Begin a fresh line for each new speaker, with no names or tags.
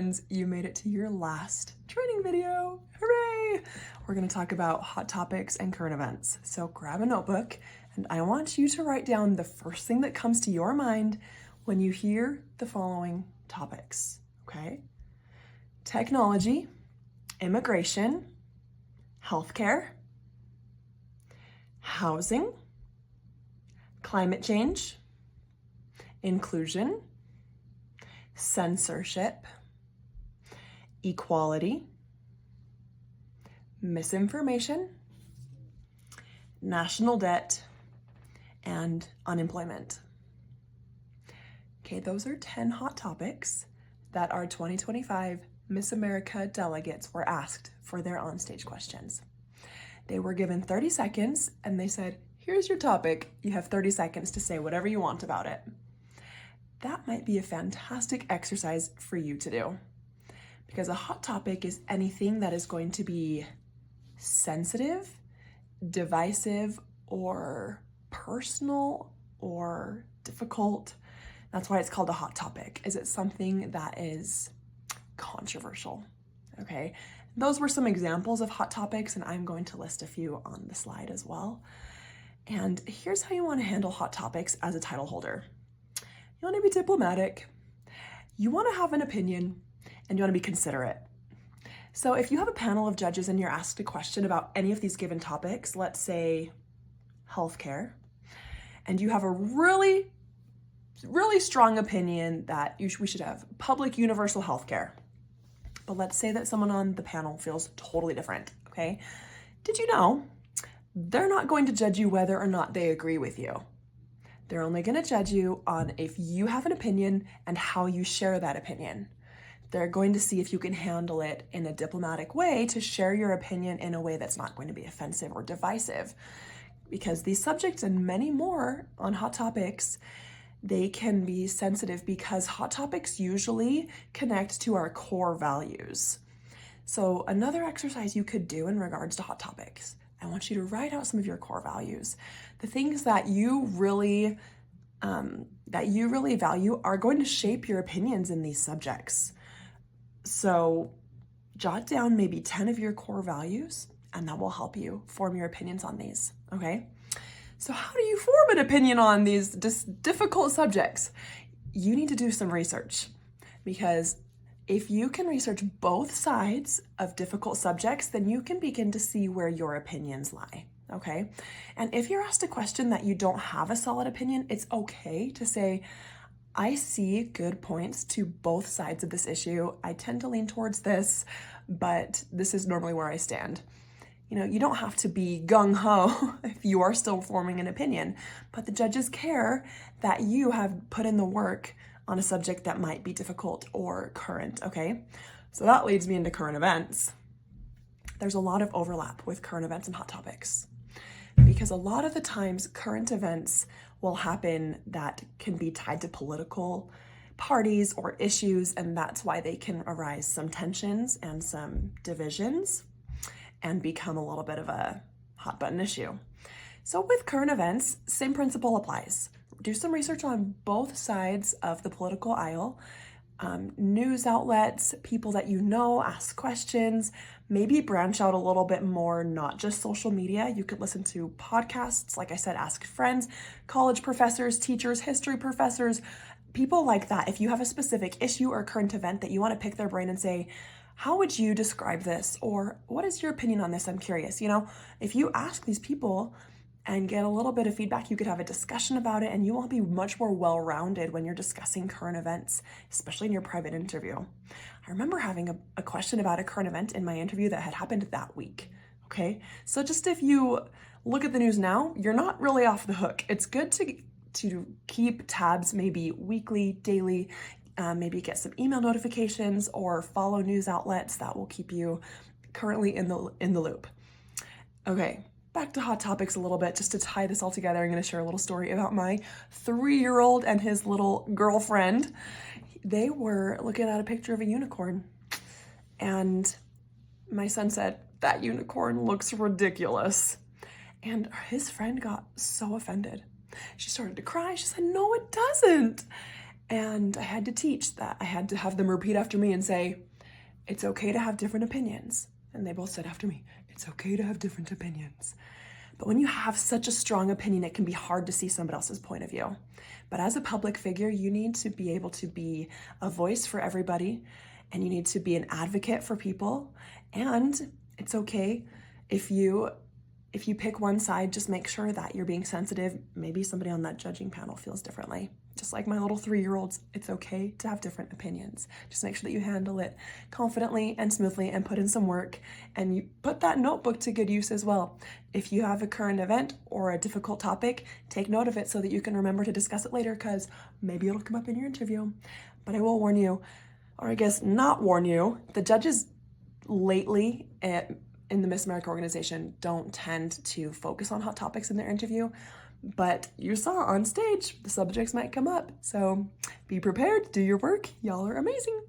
Congratulations, you made it to your last training video. Hooray! We're going to talk about hot topics and current events. So grab a notebook and I want you to write down the first thing that comes to your mind when you hear the following topics, okay? Technology, immigration, healthcare, housing, climate change, inclusion, censorship, equality, misinformation, national debt, and unemployment. Okay, those are 10 hot topics that our 2025 Miss America delegates were asked for their onstage questions. They were given 30 seconds and they said, here's your topic. You have 30 seconds to say whatever you want about it. That might be a fantastic exercise for you to do, because a hot topic is anything that is going to be sensitive, divisive, or personal, or difficult. That's why it's called a hot topic. Is it something that is controversial? Okay, those were some examples of hot topics, and I'm going to list a few on the slide as well. And here's how you want to handle hot topics as a title holder. You want to be diplomatic, you want to have an opinion, and you want to be considerate. So if you have a panel of judges and you're asked a question about any of these given topics, let's say healthcare, and you have a really strong opinion that we should have public universal healthcare. But let's say that someone on the panel feels totally different, okay? Did you know they're not going to judge you whether or not they agree with you? They're only going to judge you on if you have an opinion and how you share that opinion. They're going to see if you can handle it in a diplomatic way to share your opinion in a way that's not going to be offensive or divisive. Because these subjects and many more on hot topics, they can be sensitive because hot topics usually connect to our core values. So another exercise you could do in regards to hot topics, I want you to write out some of your core values. The things that you really value are going to shape your opinions in these subjects. So jot down maybe 10 of your core values, and that will help you form your opinions on these, okay? So how do you form an opinion on these difficult subjects? You need to do some research, because if you can research both sides of difficult subjects, then you can begin to see where your opinions lie, okay? And if you're asked a question that you don't have a solid opinion, it's okay to say, I see good points to both sides of this issue. I tend to lean towards this, but this is normally where I stand. You know, you don't have to be gung-ho if you are still forming an opinion, but the judges care that you have put in the work on a subject that might be difficult or current, okay? So that leads me into current events. There's a lot of overlap with current events and hot topics, because a lot of the times current events will happen that can be tied to political parties or issues, and that's why they can arise some tensions and some divisions and become a little bit of a hot button issue. So with current events, same principle applies. Do some research on both sides of the political aisle. News outlets, people that you know, ask questions, maybe branch out a little bit more, not just social media. You could listen to podcasts, like I said, ask friends, college professors, teachers, history professors, people like that. If you have a specific issue or current event that you want to pick their brain and say, how would you describe this? Or what is your opinion on this? I'm curious. You know, if you ask these people and get a little bit of feedback, you could have a discussion about it, and you will be much more well-rounded when you're discussing current events, especially in your private interview. I remember having a question about a current event in my interview that had happened that week, okay? So just if you look at the news now, you're not really off the hook. It's good to keep tabs, maybe weekly, daily, maybe get some email notifications or follow news outlets that will keep you currently in the loop. Okay. Back to hot topics a little bit, just to tie this all together. I'm going to share a little story about my 3-year-old and his little girlfriend. They were looking at a picture of a unicorn, and my son said, that unicorn looks ridiculous. And his friend got so offended. She started to cry. She said, no, it doesn't. And I had to teach that. I had to have them repeat after me and say, it's okay to have different opinions. And they both said after me, it's okay to have different opinions. But when you have such a strong opinion, it can be hard to see somebody else's point of view. But as a public figure, you need to be able to be a voice for everybody, and you need to be an advocate for people. And it's okay if you pick one side, just make sure that you're being sensitive. Maybe somebody on that judging panel feels differently. Just like my little 3-year-olds, it's okay to have different opinions. Just make sure that you handle it confidently and smoothly and put in some work, and you put that notebook to good use as well. If you have a current event or a difficult topic, take note of it so that you can remember to discuss it later, because maybe it'll come up in your interview. But I will warn you, or I guess not warn you, the judges lately in the Miss America organization don't tend to focus on hot topics in their interview, but you saw on stage, the subjects might come up. So be prepared, do your work. Y'all are amazing.